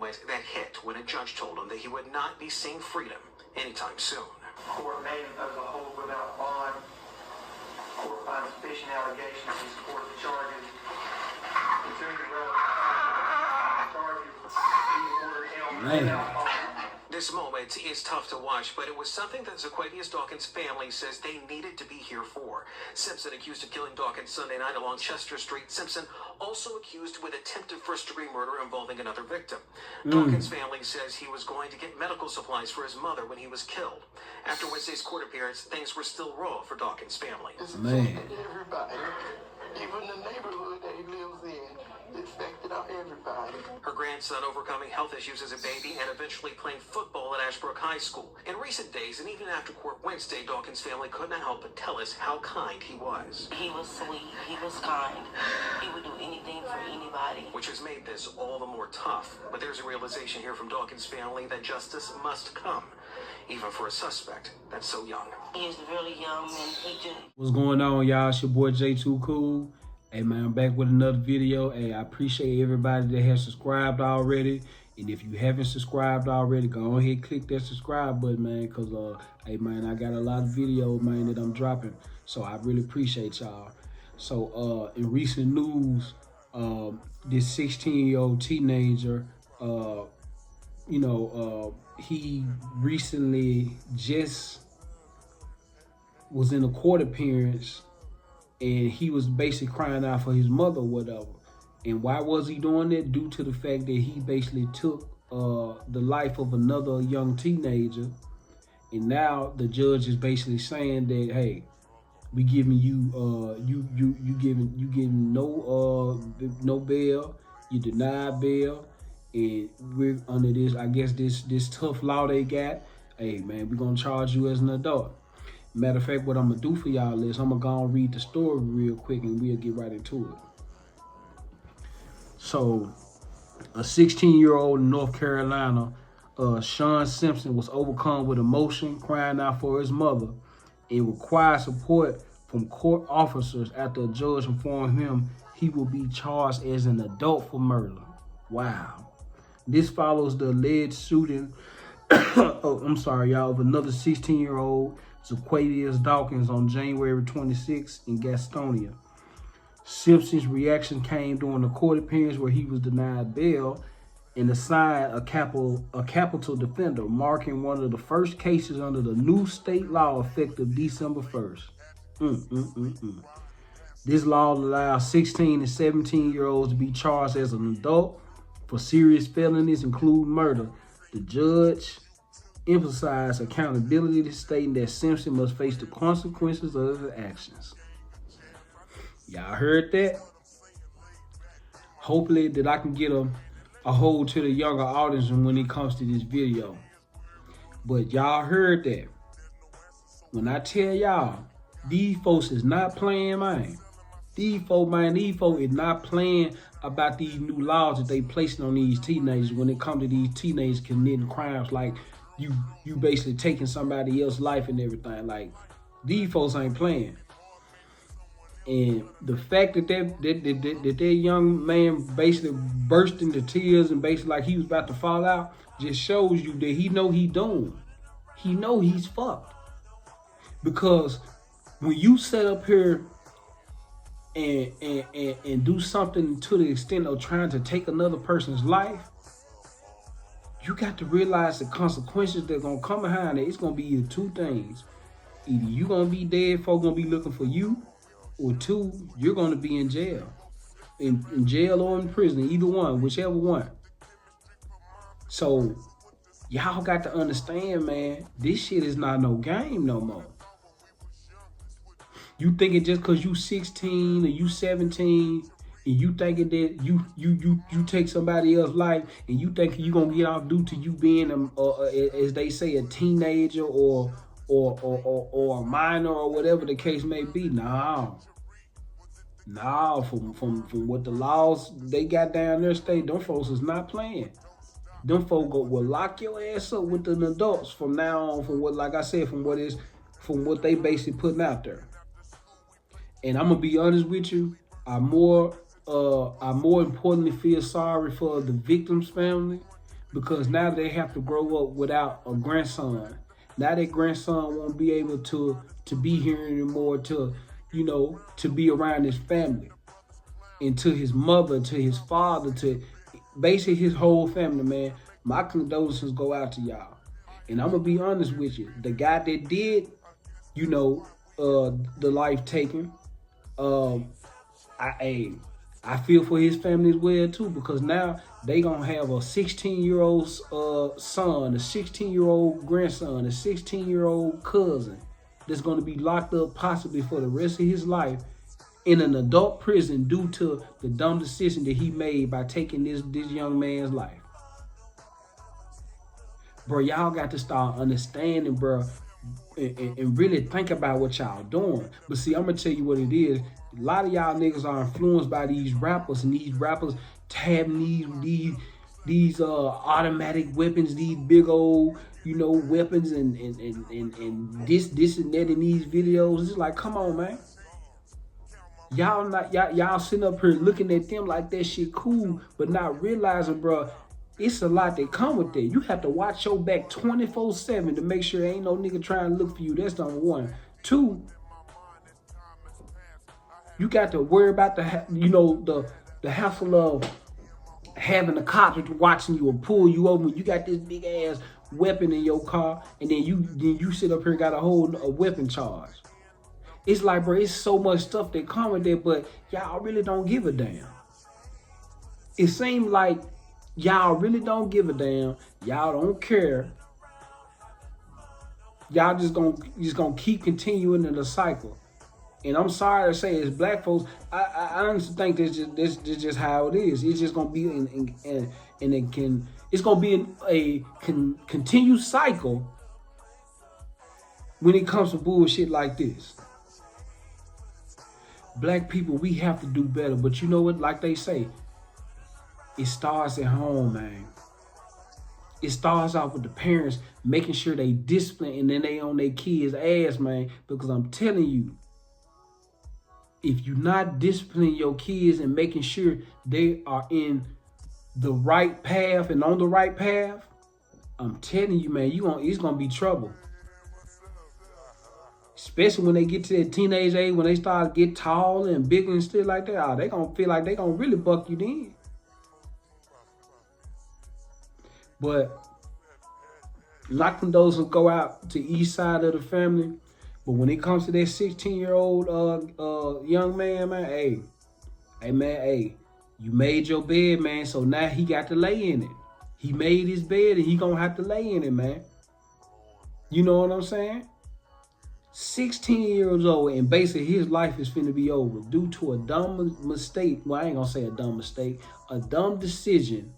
moment that hit when a judge told him that he would not be seeing freedom anytime soon. Court made him as a hold without bond. Court finds sufficient allegations to support the charges. Considering the relevant charges, he ordered him without bond. This moment is tough to watch, but it was something that Zaquavius Dawkins' family says they needed to be here for. Simpson accused of killing Dawkins Sunday night along Chester Street. Simpson also accused with attempted first-degree murder involving another victim. Dawkins' family says he was going to get medical supplies for his mother when he was killed. After Wednesday's court appearance, things were still raw for Dawkins' family. It's affected everybody, even the neighborhood that he lives in. It affected everybody. Her grandson overcoming health issues as a baby and eventually playing football at Ashbrook High School. In recent days, and even after court Wednesday, Dawkins' family could not help but tell us how kind he was. He was sweet. He was kind. He would do anything for anybody. Which has made this all the more tough. But there's a realization here from Dawkins' family that justice must come, even for a suspect that's so young. He is really young and he just... What's going on, y'all? It's your boy J2 Cool. Hey man, I'm back with another video. Hey, I appreciate everybody that has subscribed already. And if you haven't subscribed already, go ahead and click that subscribe button, man. Cause hey man, I got a lot of videos, man, that I'm dropping. So I really appreciate y'all. So in recent news, this 16-year-old teenager, he recently just was in a court appearance. And he was basically crying out for his mother or whatever. And why was he doing that? Due to the fact that he basically took the life of another young teenager. And now the judge is basically saying that, hey, we giving you you giving no bail, you deny bail, and we're under this, I guess this tough law they got. Hey man, we're gonna charge you as an adult. Matter of fact, what I'm gonna do for y'all is I'm gonna go and read the story real quick and we'll get right into it. So, a 16-year-old in North Carolina, Sean Simpson, was overcome with emotion, crying out for his mother, and required support from court officers after a judge informed him he will be charged as an adult for murder. Wow. This follows the alleged shooting, of another 16-year-old, Zaquavius Dawkins, on January 26th in Gastonia. Simpson's reaction came during a court appearance where he was denied bail and assigned a capital defender, marking one of the first cases under the new state law effective December 1st. This law allows 16 and 17-year-olds to be charged as an adult for serious felonies, including murder. The judge emphasize accountability, stating that Simpson must face the consequences of his actions. Y'all heard that? Hopefully that I can get a hold to the younger audience when it comes to this video. But y'all heard that. When I tell y'all, these folks is not playing, man. These folks is not playing about these new laws that they placing on these teenagers when it comes to these teenagers committing crimes like you basically taking somebody else's life and everything. Like, these folks ain't playing. And the fact that that young man basically burst into tears and basically like he was about to fall out just shows you that he know he doomed. He know he's fucked. Because when you sit up here and do something to the extent of trying to take another person's life, you got to realize the consequences that are going to come behind it. It's going to be either two things. Either you're going to be dead, folks going to be looking for you, or two, you're going to be in jail. In jail or in prison, either one, whichever one. So, y'all got to understand, man, this shit is not no game no more. You thinking just because you 16 or you 17 and you thinking that you take somebody else's life and you think you gonna get off due to you being as they say, a teenager or a minor or whatever the case may be. No, from what the laws they got down there state, them folks is not playing. Them folks will lock your ass up with the adults from now on, from what, like I said, from what they basically putting out there. And I'm gonna be honest with you, I more importantly feel sorry for the victim's family, because now they have to grow up without a grandson. Now that grandson won't be able to be here anymore, to be around his family and to his mother, to his father, to basically his whole family, man. My condolences go out to y'all. And I'm gonna be honest with you. The guy that did, the life taking, I feel for his family as well too, because now they gonna have a 16-year-old son, a 16-year-old grandson, a 16-year-old cousin that's gonna be locked up possibly for the rest of his life in an adult prison due to the dumb decision that he made by taking this young man's life. Bro, y'all got to start understanding, bro, and really think about what y'all doing. But see, I'm gonna tell you what it is. A lot of y'all niggas are influenced by these rappers, and these rappers having these automatic weapons, these big old weapons, and this and that in these videos. It's like, come on, man. Y'all sitting up here looking at them like that shit cool, but not realizing, bro, it's a lot that come with that. You have to watch your back 24/7 to make sure ain't no nigga trying to look for you. That's number one. Two, you got to worry about the hassle of having the cops watching you and pull you over. You got this big ass weapon in your car, and then you sit up here and got a weapon charge. It's like, bro, it's so much stuff that come with that, but y'all really don't give a damn. It seems like y'all really don't give a damn. Y'all don't care. Y'all just gonna keep continuing in the cycle. And I'm sorry to say, as black folks, I honestly think this just how it is. It's just gonna be it's gonna be a continued cycle when it comes to bullshit like this. Black people, we have to do better. But you know what? Like they say, it starts at home, man. It starts off with the parents making sure they discipline, and then they on their kids' ass, man. Because I'm telling you, if you're not disciplining your kids and making sure they are in the right path and on the right path, I'm telling you, man, it's gonna be trouble. Especially when they get to that teenage age, when they start to get tall and bigger and stuff like that, they gonna feel like they gonna really buck you then. But not condolences go out to each side of the family. But when it comes to that 16-year-old young man, man, hey, you made your bed, man, so now he got to lay in it. He made his bed and he gonna have to lay in it, man. You know what I'm saying? 16 years old, and basically his life is finna be over due to a dumb mistake. Well, I ain't gonna say a dumb mistake, a dumb decision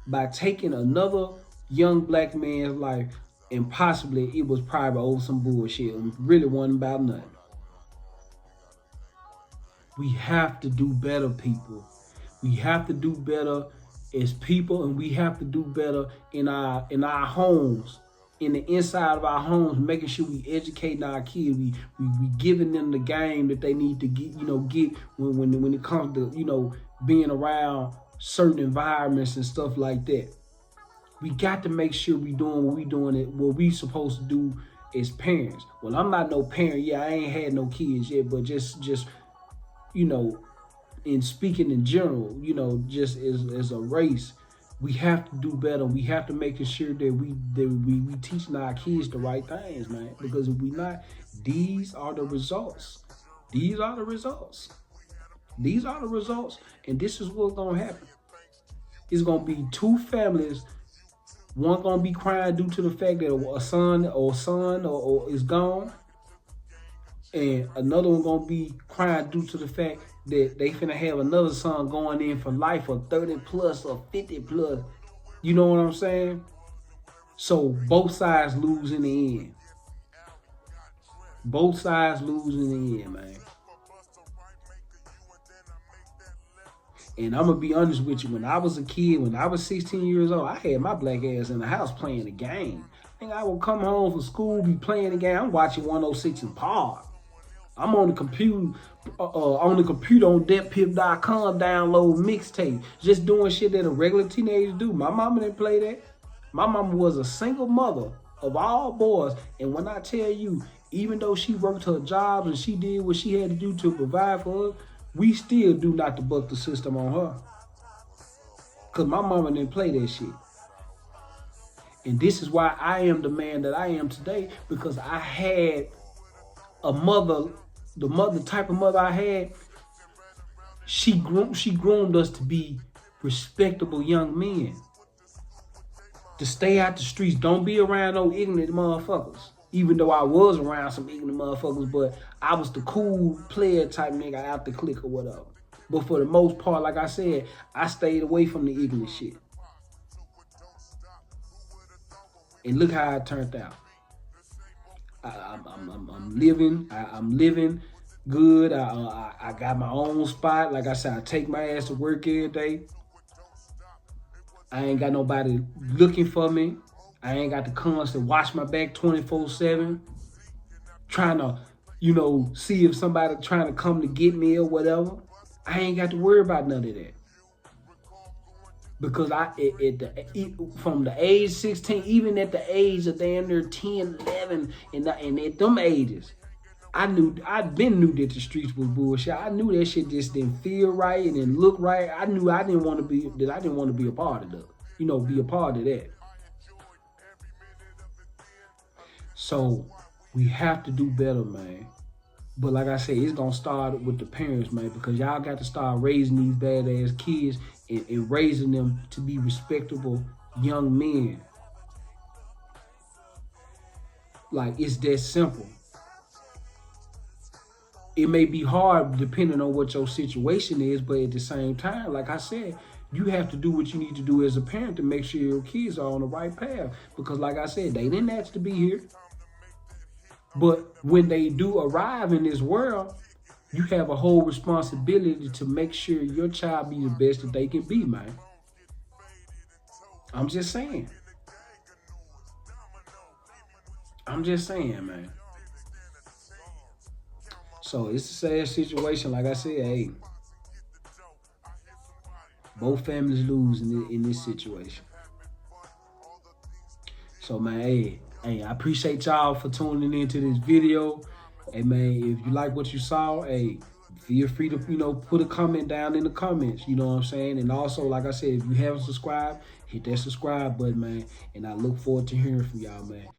by taking another young black man's life, and possibly it was probably over some bullshit and really wasn't about nothing. We have to do better, people. We have to do better as people, and we have to do better in our homes. In the inside of our homes, making sure we educating our kids, we giving them the game that they need to get when it comes to being around certain environments and stuff like that. We got to make sure we doing what we supposed to do as parents. Well, I'm not no parent. Yeah, I ain't had no kids yet, but just in speaking in general, just as a race, we have to do better. We have to make sure that we teaching our kids the right things, man. Because if we not, these are the results. These are the results. These are the results. And this is what's gonna happen. It's gonna be two families. One gonna be crying due to the fact that a son is gone, and another one gonna be crying due to the fact that they finna have another son going in for life, or 30 plus or 50 plus. You know what I'm saying? So both sides lose in the end. Both sides lose in the end, man. And I'm gonna be honest with you, when I was a kid, when I was 16 years old, I had my black ass in the house playing the game. I would come home from school, be playing the game. I'm watching 106 in Park. I'm on the computer, on DatPiff.com, download mixtape, just doing shit that a regular teenager do. My mama didn't play that. My mama was a single mother of all boys, and when I tell you, even though she worked her jobs and she did what she had to do to provide for us, we still do not to buck the system on her. Cause my mama didn't play that shit. And this is why I am the man that I am today, because I had a mother, the type of mother I had, she groomed us to be respectable young men. To stay out the streets, don't be around no ignorant motherfuckers. Even though I was around some ignorant motherfuckers, but I was the cool player type nigga out the clique or whatever. But for the most part, like I said, I stayed away from the ignorant shit. And look how it turned out. I'm living good. I got my own spot. Like I said, I take my ass to work every day. I ain't got nobody looking for me. I ain't got to constant watch my back 24/7. Trying to, see if somebody trying to come to get me or whatever. I ain't got to worry about none of that. Because from the age 16, even at the age of damn near 10, 11, and at them ages, I knew that the streets was bullshit. I knew that shit just didn't feel right and didn't look right. I knew I didn't want to be a part of that. Be a part of that. So we have to do better, man. But like I said, it's gonna start with the parents, man, because y'all got to start raising these badass kids and raising them to be respectable young men. Like, it's that simple. It may be hard depending on what your situation is, but at the same time, like I said, you have to do what you need to do as a parent to make sure your kids are on the right path. Because like I said, they didn't ask to be here. But when they do arrive in this world, you have a whole responsibility to make sure your child be the best that they can be, man. I'm just saying, man. So it's a sad situation. Like I said, hey, both families lose in this situation. So, man, hey, I appreciate y'all for tuning into this video. Hey, man, if you like what you saw, hey, feel free to, put a comment down in the comments. You know what I'm saying? And also, like I said, if you haven't subscribed, hit that subscribe button, man. And I look forward to hearing from y'all, man.